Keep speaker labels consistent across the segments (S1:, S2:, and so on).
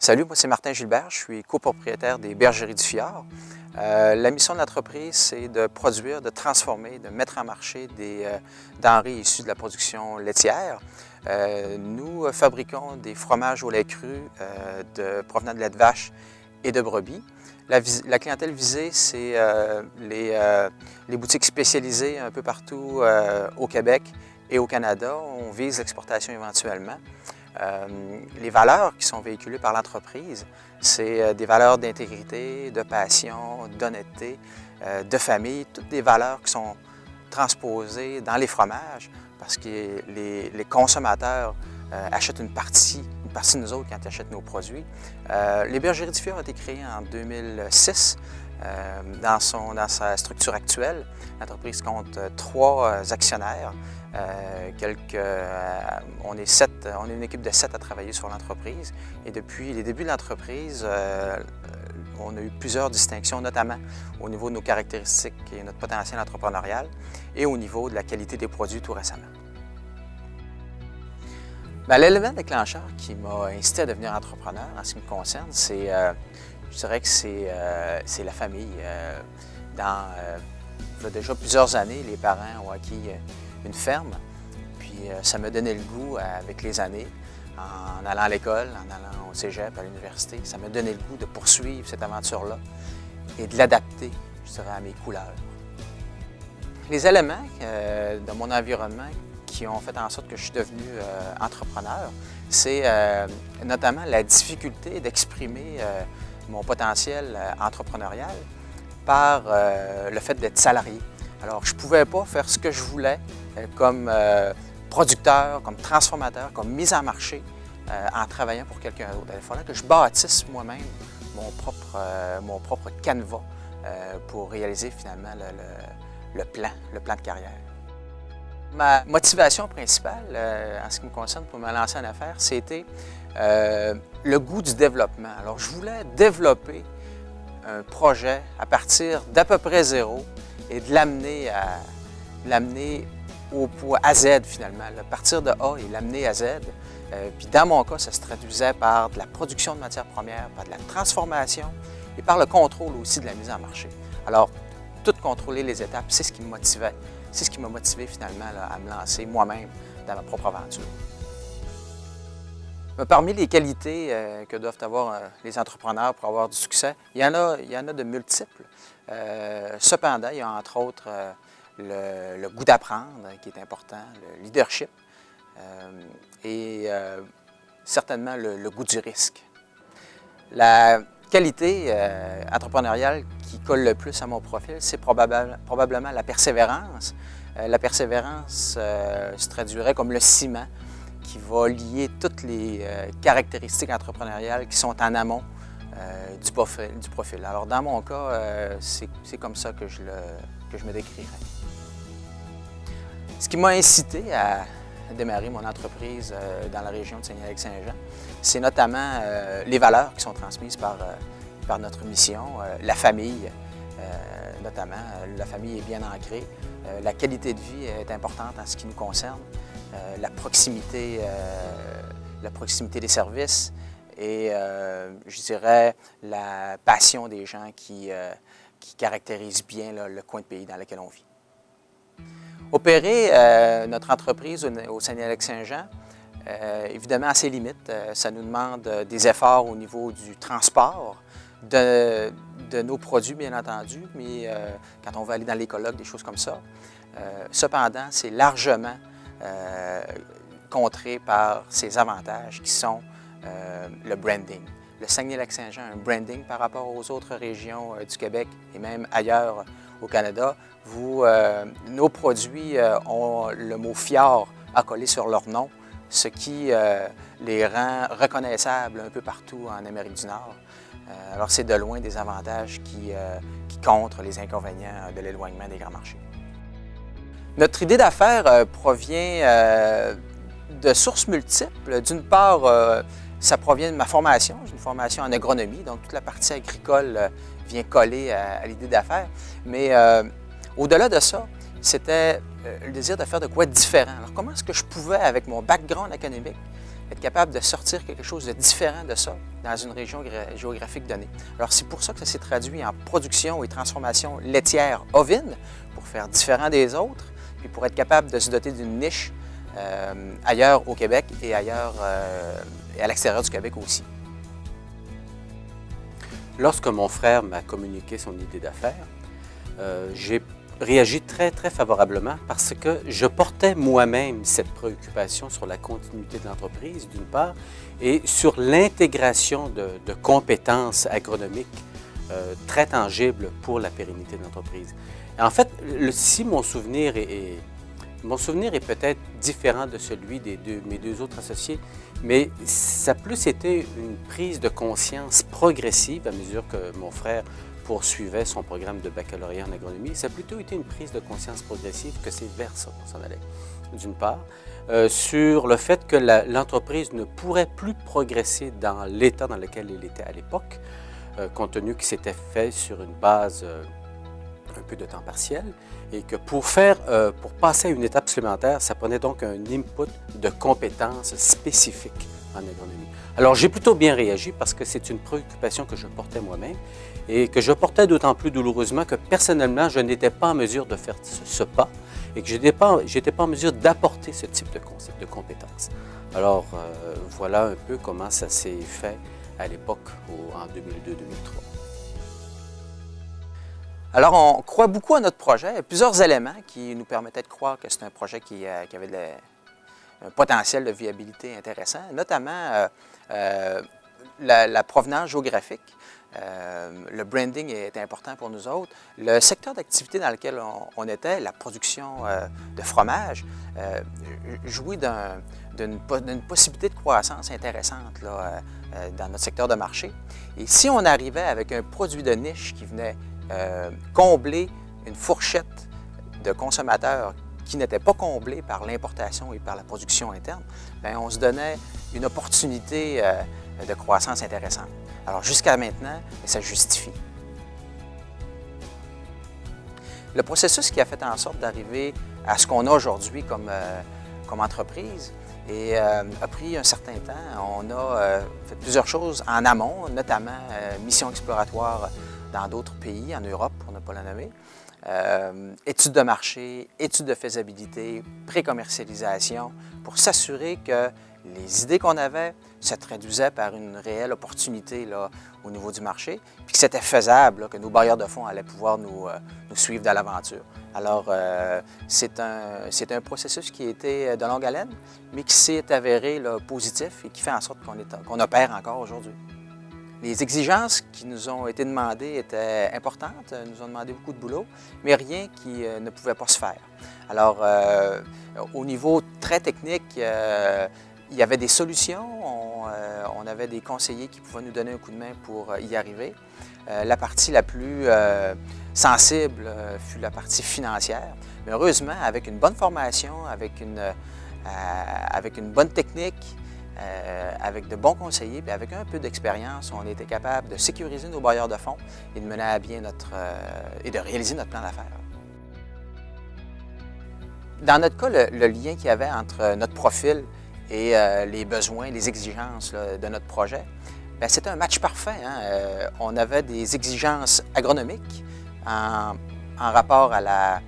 S1: Salut, moi c'est Martin Gilbert, je suis copropriétaire des Bergeries du Fjord. La mission de l'entreprise, c'est de produire, de transformer, de mettre en marché des denrées issues de la production laitière. Nous fabriquons des fromages au lait cru provenant de lait de vache et de brebis. La clientèle visée, c'est les boutiques spécialisées un peu partout au Québec et au Canada. On vise l'exportation éventuellement. Les valeurs qui sont véhiculées par l'entreprise, c'est des valeurs d'intégrité, de passion, d'honnêteté, de famille, toutes des valeurs qui sont transposées dans les fromages parce que les consommateurs achètent une partie de nous autres quand ils achètent nos produits. Les Bergeries du Fjord ont été créées en 2006. Dans sa structure actuelle, l'entreprise compte 3 actionnaires. On est une équipe de 7 à travailler sur l'entreprise. Et depuis les débuts de l'entreprise, on a eu plusieurs distinctions, notamment au niveau de nos caractéristiques et notre potentiel entrepreneurial et au niveau de la qualité des produits tout récemment. L'élément déclencheur qui m'a incité à devenir entrepreneur en ce qui me concerne, je dirais que c'est la famille. Il y a déjà plusieurs années, les parents ont acquis une ferme, puis ça m'a donné le goût avec les années, en allant à l'école, en allant au cégep, à l'université, ça m'a donné le goût de poursuivre cette aventure-là et de l'adapter, je dirais, à mes couleurs. Les éléments de mon environnement qui ont fait en sorte que je suis devenu entrepreneur, c'est notamment la difficulté d'exprimer mon potentiel entrepreneurial par le fait d'être salarié. Alors, je ne pouvais pas faire ce que je voulais comme producteur, comme transformateur, comme mise en marché en travaillant pour quelqu'un d'autre. Il fallait que je bâtisse moi-même mon propre canevas pour réaliser finalement le plan de carrière. Ma motivation principale en ce qui me concerne pour me lancer en affaires, c'était le goût du développement. Alors, je voulais développer un projet à partir d'à peu près zéro et de l'amener à Z finalement, partir de A et l'amener à Z. Puis dans mon cas, ça se traduisait par de la production de matières premières, par de la transformation et par le contrôle aussi de la mise en marché. Alors, tout contrôler les étapes, c'est ce qui me motivait. C'est ce qui m'a motivé finalement à me lancer moi-même dans ma propre aventure. Parmi les qualités que doivent avoir les entrepreneurs pour avoir du succès, il y en a de multiples. Cependant, il y a entre autres le goût d'apprendre qui est important, le leadership et certainement le goût du risque. La qualité entrepreneuriale qui colle le plus à mon profil, c'est probablement la persévérance. La persévérance se traduirait comme le ciment qui va lier toutes les caractéristiques entrepreneuriales qui sont en amont du profil. Alors dans mon cas, c'est comme ça que je me décrirais. Ce qui m'a incité à démarrer mon entreprise dans la région de Saguenay-Lac-Saint-Jean, c'est notamment les valeurs qui sont transmises par notre mission, la famille notamment. La famille est bien ancrée. La qualité de vie est importante en ce qui nous concerne. La proximité des services et, je dirais, la passion des gens qui caractérise bien le coin de pays dans lequel on vit. Opérer notre entreprise au Saguenay-Lac-Saint-Jean, évidemment, à ses limites. Ça nous demande des efforts au niveau du transport, de nos produits, bien entendu, mais quand on veut aller dans les colloques, des choses comme ça. Cependant, c'est largement contré par ses avantages qui sont le branding. Le Saguenay-Lac-Saint-Jean a un branding par rapport aux autres régions du Québec et même ailleurs au Canada. Nos produits ont le mot Fjord accolé sur leur nom, ce qui les rend reconnaissables un peu partout en Amérique du Nord. Alors c'est de loin des avantages qui contre les inconvénients de l'éloignement des grands marchés. Notre idée d'affaires provient de sources multiples. D'une part, ça provient de ma formation. J'ai une formation en agronomie, donc toute la partie agricole vient coller à l'idée d'affaires. Mais au-delà de ça, c'était le désir de faire de quoi différent. Alors comment est-ce que je pouvais, avec mon background académique, être capable de sortir quelque chose de différent de ça dans une région géographique donnée. Alors, c'est pour ça que ça s'est traduit en production et transformation laitière ovine, pour faire différent des autres, puis pour être capable de se doter d'une niche ailleurs au Québec et ailleurs et à l'extérieur du Québec aussi.
S2: Lorsque mon frère m'a communiqué son idée d'affaires, j'ai réagi très favorablement parce que je portais moi-même cette préoccupation sur la continuité de l'entreprise, d'une part, et sur l'intégration de compétences agronomiques très tangibles pour la pérennité de l'entreprise. En fait, si mon souvenir est peut-être différent de celui de mes deux autres associés, mais ça a plus été une prise de conscience progressive à mesure que mon frère poursuivait son programme de baccalauréat en agronomie. Ça a plutôt été une prise de conscience progressive que c'est vers ça qu'on s'en allait, d'une part, sur le fait que l'entreprise ne pourrait plus progresser dans l'état dans lequel elle était à l'époque, compte tenu que c'était fait sur une base un peu de temps partiel, et que pour passer à une étape supplémentaire, ça prenait donc un input de compétences spécifiques en agronomie. Alors, j'ai plutôt bien réagi parce que c'est une préoccupation que je portais moi-même et que je portais d'autant plus douloureusement que personnellement, je n'étais pas en mesure de faire ce pas et que je n'étais pas en mesure d'apporter ce type de compétences. Alors, voilà un peu comment ça s'est fait à l'époque, en 2002-2003.
S1: Alors, on croit beaucoup à notre projet. Il y a plusieurs éléments qui nous permettaient de croire que c'est un projet qui avait un potentiel de viabilité intéressant, notamment la provenance géographique. Le branding est important pour nous autres. Le secteur d'activité dans lequel on était, la production de fromage, jouit d'une possibilité de croissance intéressante là, dans notre secteur de marché. Et si on arrivait avec un produit de niche qui venait combler une fourchette de consommateurs qui n'était pas comblée par l'importation et par la production interne, bien, on se donnait une opportunité de croissance intéressante. Alors jusqu'à maintenant, ça justifie. Le processus qui a fait en sorte d'arriver à ce qu'on a aujourd'hui comme entreprise a pris un certain temps. On a fait plusieurs choses en amont, notamment mission exploratoire dans d'autres pays, en Europe, pour ne pas la nommer. Études de marché, études de faisabilité, pré-commercialisation, pour s'assurer que les idées qu'on avait se traduisaient par une réelle opportunité là, au niveau du marché, puis que c'était faisable, là, que nos bailleurs de fonds allaient pouvoir nous suivre dans l'aventure. Alors, c'est un processus qui a été de longue haleine, mais qui s'est avéré là, positif et qui fait en sorte qu'on opère encore aujourd'hui. Les exigences qui nous ont été demandées étaient importantes, nous ont demandé beaucoup de boulot, mais rien qui ne pouvait pas se faire. Alors, au niveau très technique, il y avait des solutions, on avait des conseillers qui pouvaient nous donner un coup de main pour y arriver. La partie la plus sensible fut la partie financière, mais heureusement, avec une bonne formation, avec une bonne technique, avec de bons conseillers et avec un peu d'expérience, on était capable de sécuriser nos bailleurs de fonds et de mener à bien et de réaliser notre plan d'affaires. Dans notre cas, le lien qu'il y avait entre notre profil et les besoins, les exigences là, de notre projet, c'était un match parfait. Hein? On avait des exigences agronomiques en rapport à la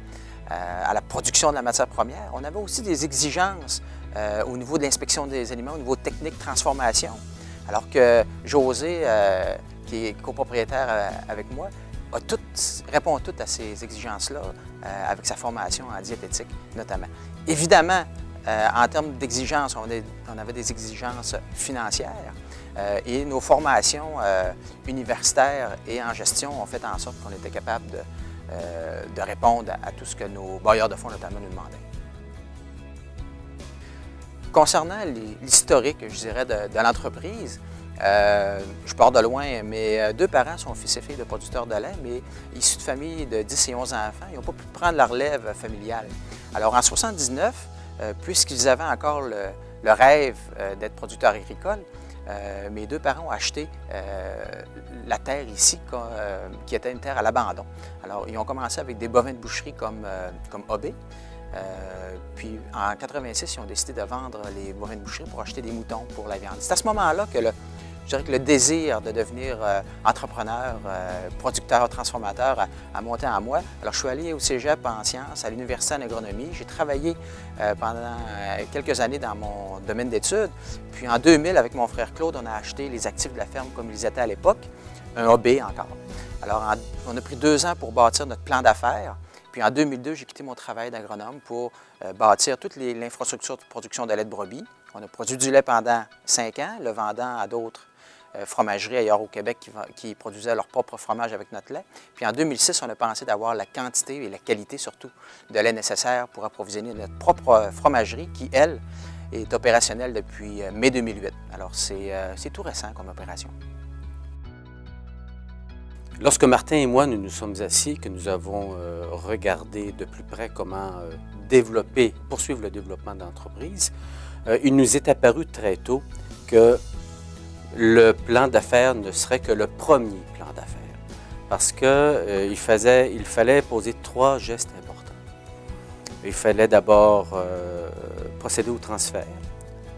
S1: production de la matière première. On avait aussi des exigences au niveau de l'inspection des aliments, au niveau technique, transformation. Alors que José, qui est copropriétaire avec moi, répond toutes à ces exigences-là avec sa formation en diététique notamment. Évidemment, en termes d'exigences, on avait des exigences financières et nos formations universitaires et en gestion ont fait en sorte qu'on était capable de répondre à tout ce que nos bailleurs de fonds notamment nous demandaient. Concernant l'historique, je dirais, de l'entreprise, je pars de loin, mes deux parents sont fils et filles de producteurs de lait, mais issus de familles de 10 et 11 enfants, ils n'ont pas pu prendre la relève familiale. Alors en 1979, puisqu'ils avaient encore le rêve d'être producteurs agricoles, mes deux parents ont acheté la terre ici, qui était une terre à l'abandon. Alors, ils ont commencé avec des bovins de boucherie comme OB. Puis en 86, ils ont décidé de vendre les bovins de boucherie pour acheter des moutons pour la viande. C'est à ce moment-là que je dirais que le désir de devenir entrepreneur, producteur, transformateur a monté en moi. Alors, je suis allé au cégep en sciences, à l'université en agronomie. J'ai travaillé pendant quelques années dans mon domaine d'études. Puis en 2000, avec mon frère Claude, on a acheté les actifs de la ferme comme ils étaient à l'époque, un AB encore. Alors, on a pris 2 ans pour bâtir notre plan d'affaires. Puis en 2002, j'ai quitté mon travail d'agronome pour bâtir toute l'infrastructure de production de lait de brebis. On a produit du lait pendant 5 ans, le vendant à d'autres fromageries ailleurs au Québec qui produisaient leur propre fromage avec notre lait. Puis en 2006, on a pensé d'avoir la quantité et la qualité surtout de lait nécessaire pour approvisionner notre propre fromagerie qui, elle, est opérationnelle depuis mai 2008. Alors c'est tout récent comme opération.
S2: Lorsque Martin et moi, nous nous sommes assis, que nous avons regardé de plus près comment poursuivre le développement d'entreprise, il nous est apparu très tôt que le plan d'affaires ne serait que le premier plan d'affaires, parce qu'il fallait poser 3 gestes importants. Il fallait d'abord procéder au transfert.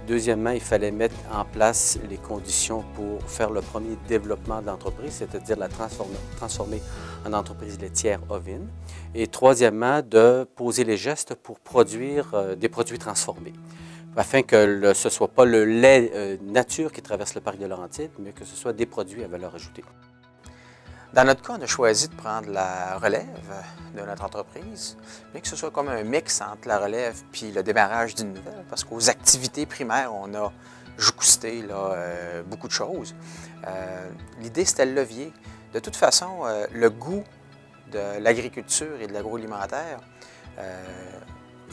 S2: Deuxièmement, il fallait mettre en place les conditions pour faire le premier développement d'entreprise, c'est-à-dire la transformer en entreprise laitière ovine. Et troisièmement, de poser les gestes pour produire des produits transformés, afin que ce ne soit pas le lait nature qui traverse le parc de Laurentides, mais que ce soit des produits à valeur ajoutée.
S1: Dans notre cas, on a choisi de prendre la relève de notre entreprise, mais que ce soit comme un mix entre la relève puis le démarrage d'une nouvelle, parce qu'aux activités primaires, on a jouxté beaucoup de choses. L'idée, c'était le levier. De toute façon, le goût de l'agriculture et de l'agroalimentaire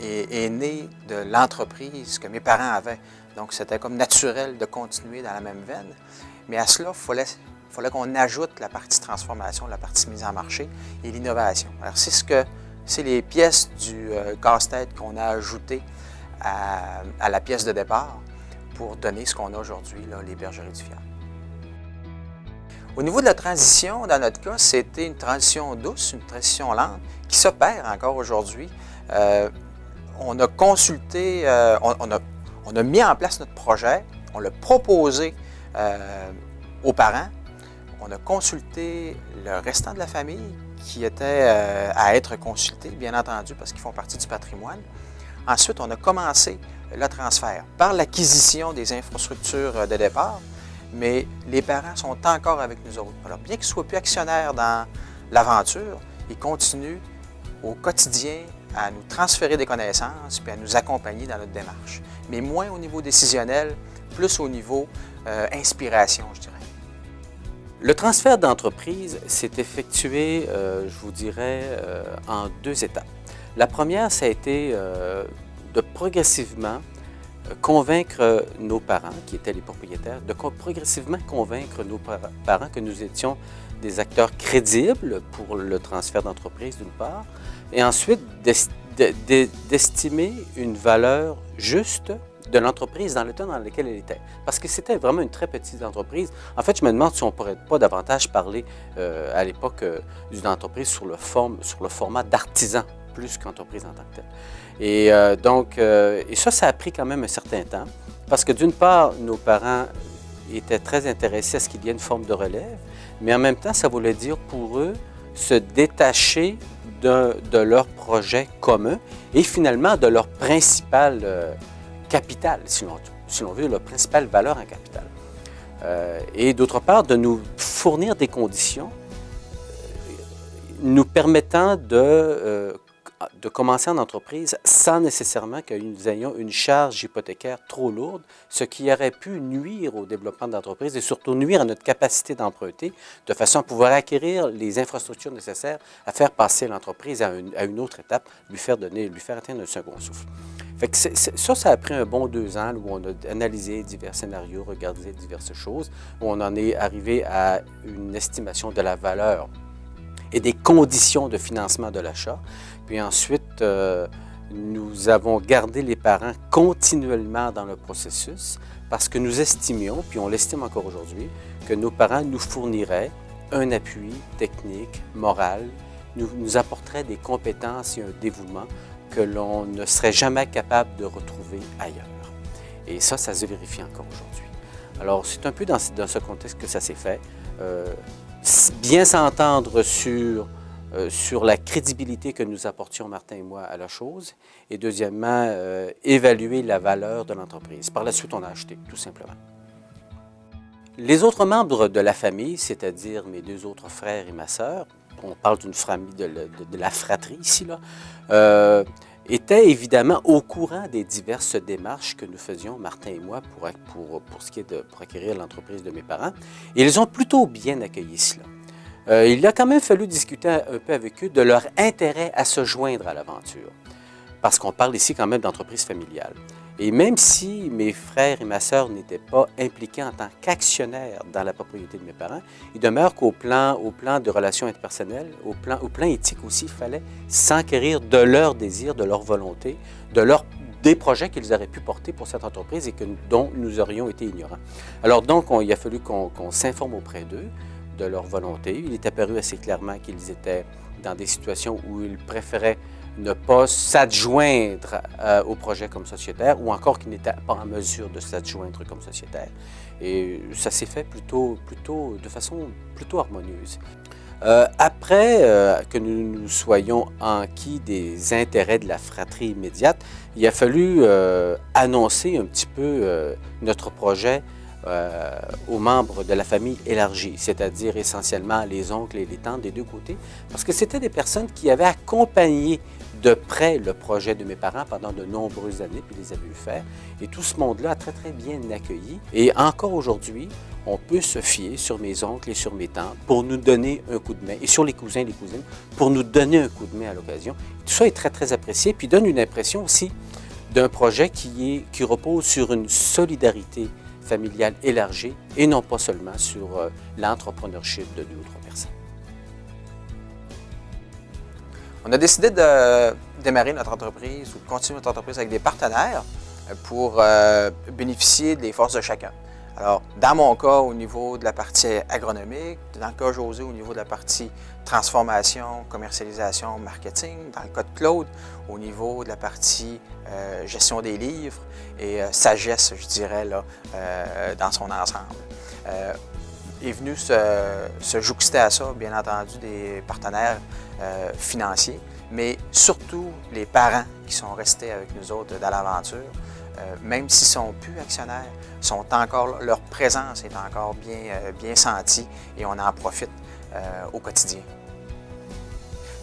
S1: est né de l'entreprise que mes parents avaient. Donc, c'était comme naturel de continuer dans la même veine. Mais à cela, il fallait qu'on ajoute la partie transformation, la partie mise en marché et l'innovation. Alors, c'est les pièces du casse-tête qu'on a ajoutées à la pièce de départ pour donner ce qu'on a aujourd'hui, les bergeries du Fiard. Au niveau de la transition, dans notre cas, c'était une transition douce, une transition lente, qui s'opère encore aujourd'hui. On a consulté, on a mis en place notre projet, on l'a proposé aux parents, on a consulté le restant de la famille qui était à être consulté, bien entendu, parce qu'ils font partie du patrimoine. Ensuite, on a commencé le transfert par l'acquisition des infrastructures de départ, mais les parents sont encore avec nous autres. Alors, bien qu'ils ne soient plus actionnaires dans l'aventure, ils continuent au quotidien à nous transférer des connaissances puis à nous accompagner dans notre démarche. Mais moins au niveau décisionnel, plus au niveau inspiration, je dirais.
S2: Le transfert d'entreprise s'est effectué, je vous dirais, en 2 étapes. La première, ça a été de progressivement convaincre nos parents, qui étaient les propriétaires, de progressivement convaincre nos parents que nous étions des acteurs crédibles pour le transfert d'entreprise, d'une part, et ensuite d'estimer une valeur juste de l'entreprise dans l'état dans lequel elle était. Parce que c'était vraiment une très petite entreprise. En fait, je me demande si on ne pourrait pas davantage parler à l'époque d'une entreprise sur le format d'artisan, plus qu'entreprise en tant que telle. Et ça a pris quand même un certain temps, parce que d'une part, nos parents étaient très intéressés à ce qu'il y ait une forme de relève, mais en même temps, ça voulait dire pour eux se détacher de leur projet commun et finalement de leur principal capital, si l'on veut, leur principale valeur en capital. Et d'autre part, de nous fournir des conditions nous permettant de commencer en entreprise sans nécessairement que nous ayons une charge hypothécaire trop lourde, ce qui aurait pu nuire au développement de l'entreprise et surtout nuire à notre capacité d'emprunter, de façon à pouvoir acquérir les infrastructures nécessaires à faire passer l'entreprise à une autre étape, lui faire atteindre un second souffle. Fait que ça a pris un bon 2 ans où on a analysé divers scénarios, regardé diverses choses, où on en est arrivé à une estimation de la valeur et des conditions de financement de l'achat. Puis ensuite, nous avons gardé les parents continuellement dans le processus parce que nous estimions, puis on l'estime encore aujourd'hui, que nos parents nous fourniraient un appui technique, moral, nous apporteraient des compétences et un dévouement que l'on ne serait jamais capable de retrouver ailleurs. Et ça se vérifie encore aujourd'hui. Alors, c'est un peu dans ce contexte que ça s'est fait. Bien s'entendre sur la crédibilité que nous apportions, Martin et moi, à la chose. Et deuxièmement, évaluer la valeur de l'entreprise. Par la suite, on a acheté, tout simplement. Les autres membres de la famille, c'est-à-dire mes 2 autres frères et ma sœur, on parle d'une famille de la fratrie ici, là, étaient évidemment au courant des diverses démarches que nous faisions, Martin et moi, pour ce qui est pour acquérir l'entreprise de mes parents. Et ils ont plutôt bien accueilli cela. Il a quand même fallu discuter un peu avec eux de leur intérêt à se joindre à l'aventure, parce qu'on parle ici quand même d'entreprise familiale. Et même si mes frères et ma sœur n'étaient pas impliqués en tant qu'actionnaires dans la propriété de mes parents, il demeure qu'au plan de relations interpersonnelles, au plan éthique aussi, il fallait s'enquérir de leurs désirs, de leur volonté, des projets qu'ils auraient pu porter pour cette entreprise et dont nous aurions été ignorants. Alors donc, il a fallu qu'on s'informe auprès d'eux de leur volonté. Il est apparu assez clairement qu'ils étaient dans des situations où ils préféraient ne pas s'adjoindre au projet comme sociétaire ou encore qu'ils n'étaient pas en mesure de s'adjoindre comme sociétaire. Et ça s'est fait de façon plutôt harmonieuse. Après que nous nous soyons enquis des intérêts de la fratrie immédiate, il a fallu annoncer un petit peu notre projet aux membres de la famille élargie, c'est-à-dire essentiellement les oncles et les tantes des 2 côtés, parce que c'était des personnes qui avaient accompagné de près le projet de mes parents pendant de nombreuses années, puis les avaient vu faire. Et tout ce monde-là a très, très bien accueilli. Et encore aujourd'hui, on peut se fier sur mes oncles et sur mes tantes pour nous donner un coup de main, et sur les cousins et les cousines, pour nous donner un coup de main à l'occasion. Tout ça est très, très apprécié, puis donne une impression aussi d'un projet qui repose sur une solidarité familiale élargie et non pas seulement sur l'entrepreneurship de 2 ou 3 personnes.
S1: On a décidé de démarrer notre entreprise ou de continuer notre entreprise avec des partenaires pour bénéficier des forces de chacun. Alors, dans mon cas, au niveau de la partie agronomique, dans le cas de José, au niveau de la partie transformation, commercialisation, marketing, dans le cas de Claude, au niveau de la partie gestion des livres et sagesse, je dirais, là, dans son ensemble. Est venu se jouxter à ça, bien entendu, des partenaires financiers, mais surtout les parents qui sont restés avec nous autres dans l'aventure. Même s'ils ne sont plus actionnaires, leur présence est encore bien sentie et on en profite au quotidien.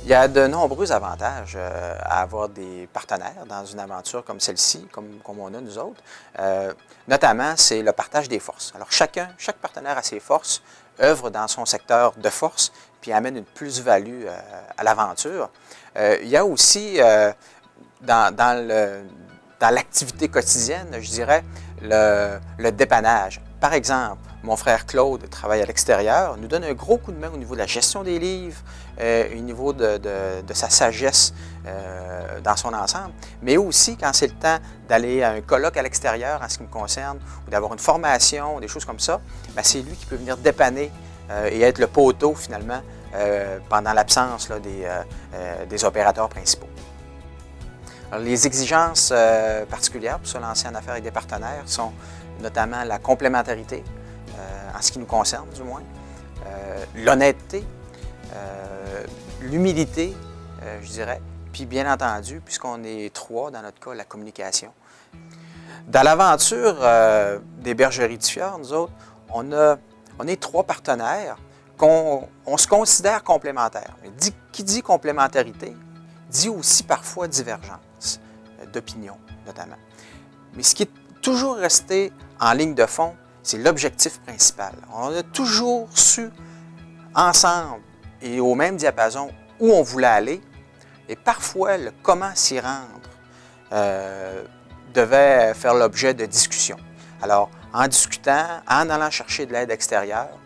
S1: Il y a de nombreux avantages à avoir des partenaires dans une aventure comme celle-ci, comme on a nous autres. Notamment, c'est le partage des forces. Alors, chaque partenaire a ses forces, œuvre dans son secteur de force, puis amène une plus-value à l'aventure. Il y a aussi, dans l'activité quotidienne, je dirais, le dépannage. Par exemple, mon frère Claude travaille à l'extérieur, nous donne un gros coup de main au niveau de la gestion des livres, au niveau de sa sagesse dans son ensemble, mais aussi quand c'est le temps d'aller à un colloque à l'extérieur en ce qui me concerne, ou d'avoir une formation, des choses comme ça, bien, c'est lui qui peut venir dépanner et être le poteau finalement pendant l'absence des opérateurs principaux. Alors, les exigences particulières pour se lancer en affaires avec des partenaires sont notamment la complémentarité, en ce qui nous concerne du moins, l'honnêteté, l'humilité, je dirais, puis bien entendu, puisqu'on est 3 dans notre cas, la communication. Dans l'aventure des bergeries du Fjord, nous autres, on est 3 partenaires qu'on se considère complémentaires. Mais qui dit complémentarité, dit aussi parfois divergence d'opinion, notamment. Mais ce qui est toujours resté en ligne de fond, c'est l'objectif principal. On a toujours su, ensemble et au même diapason, où on voulait aller, et parfois le comment s'y rendre devait faire l'objet de discussions. Alors, en discutant, en allant chercher de l'aide extérieure,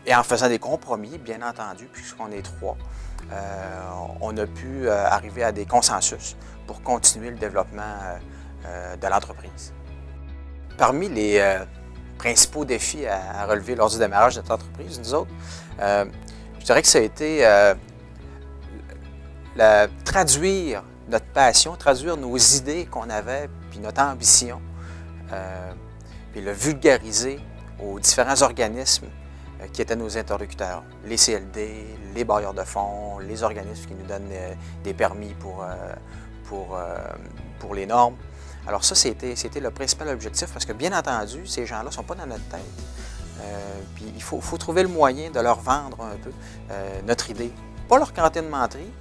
S1: et en faisant des compromis, bien entendu, puisqu'on est 3, on a pu arriver à des consensus pour continuer le développement de l'entreprise. Parmi les principaux défis à relever lors du démarrage de notre entreprise, nous autres, je dirais que ça a été traduire notre passion, traduire nos idées qu'on avait, puis notre ambition, puis le vulgariser aux différents organismes qui étaient nos interlocuteurs, les CLD, les bailleurs de fonds, les organismes qui nous donnent des permis pour les normes. Alors ça, c'était le principal objectif, parce que bien entendu, ces gens-là ne sont pas dans notre tête. Puis il faut trouver le moyen de leur vendre un peu notre idée. Pas leur canter de menterie,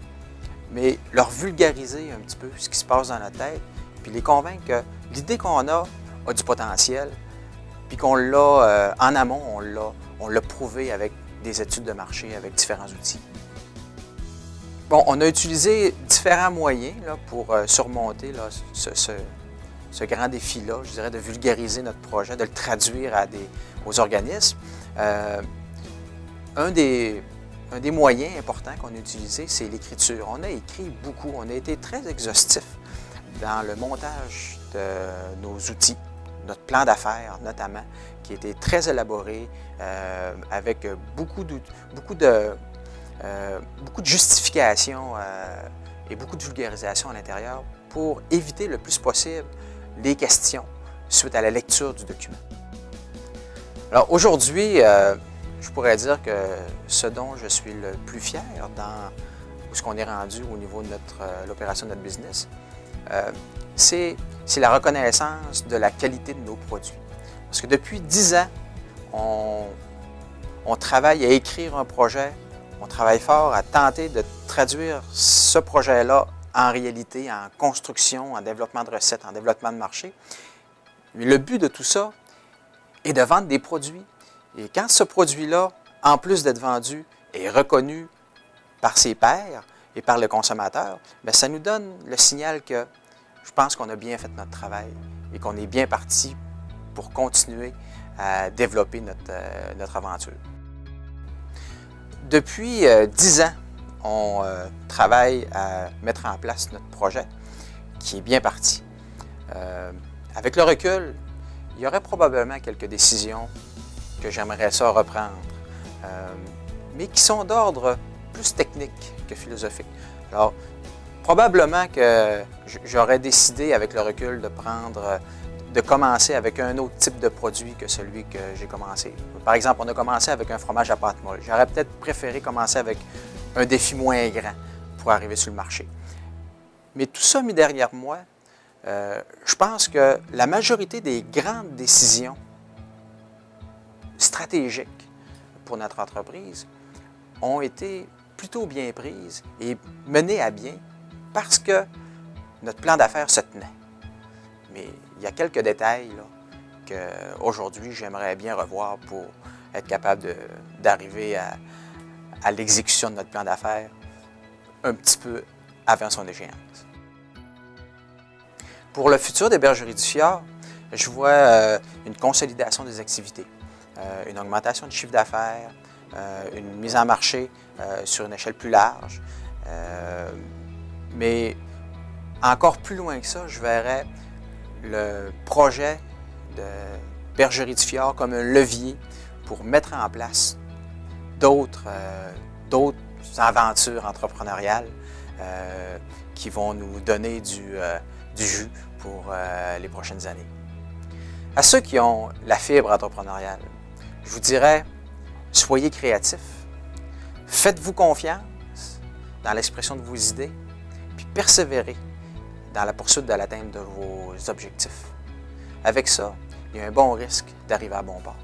S1: mais leur vulgariser un petit peu ce qui se passe dans notre tête, puis les convaincre que l'idée qu'on a du potentiel, puis qu'on l'a en amont, on l'a prouvé avec des études de marché, avec différents outils. Bon, on a utilisé différents moyens là, pour surmonter là, ce grand défi-là, je dirais, de vulgariser notre projet, de le traduire aux organismes. Un des moyens importants qu'on a utilisés, c'est l'écriture. On a écrit beaucoup, on a été très exhaustif dans le montage de nos outils, notre plan d'affaires notamment, qui a été très élaboré, avec beaucoup de justifications et beaucoup de vulgarisation à l'intérieur pour éviter le plus possible les questions suite à la lecture du document. Alors aujourd'hui, je pourrais dire que ce dont je suis le plus fier dans où ce qu'on est rendu au niveau de l'opération de notre business, c'est la reconnaissance de la qualité de nos produits. Parce que depuis 10 ans, on travaille à écrire un projet, on travaille fort à tenter de traduire ce projet-là en réalité, en construction, en développement de recettes, en développement de marché. Mais le but de tout ça est de vendre des produits. Et quand ce produit-là, en plus d'être vendu, est reconnu par ses pairs et par le consommateur, bien, ça nous donne le signal que je pense qu'on a bien fait notre travail et qu'on est bien parti pour continuer à développer notre aventure. Depuis 10 ans, on travaille à mettre en place notre projet qui est bien parti. Avec le recul, il y aurait probablement quelques décisions que j'aimerais ça reprendre, mais qui sont d'ordre plus technique que philosophique. Alors, probablement que j'aurais décidé avec le recul de commencer avec un autre type de produit que celui que j'ai commencé. Par exemple, on a commencé avec un fromage à pâte molle. J'aurais peut-être préféré commencer avec un défi moins grand pour arriver sur le marché. Mais tout ça mis derrière moi, je pense que la majorité des grandes décisions stratégiques pour notre entreprise ont été plutôt bien prises et menées à bien parce que notre plan d'affaires se tenait. Mais il y a quelques détails qu'aujourd'hui, j'aimerais bien revoir pour être capable d'arriver à l'exécution de notre plan d'affaires un petit peu avant son échéance. Pour le futur des Bergeries du Fjord, je vois une consolidation des activités, une augmentation du chiffre d'affaires, une mise en marché sur une échelle plus large. Mais encore plus loin que ça, je verrais le projet de Bergeries du Fjord comme un levier pour mettre en place d'autres aventures entrepreneuriales qui vont nous donner du jus pour les prochaines années. À ceux qui ont la fibre entrepreneuriale, je vous dirais, soyez créatifs, faites-vous confiance dans l'expression de vos idées, puis persévérez dans la poursuite de l'atteinte de vos objectifs. Avec ça, il y a un bon risque d'arriver à bon port.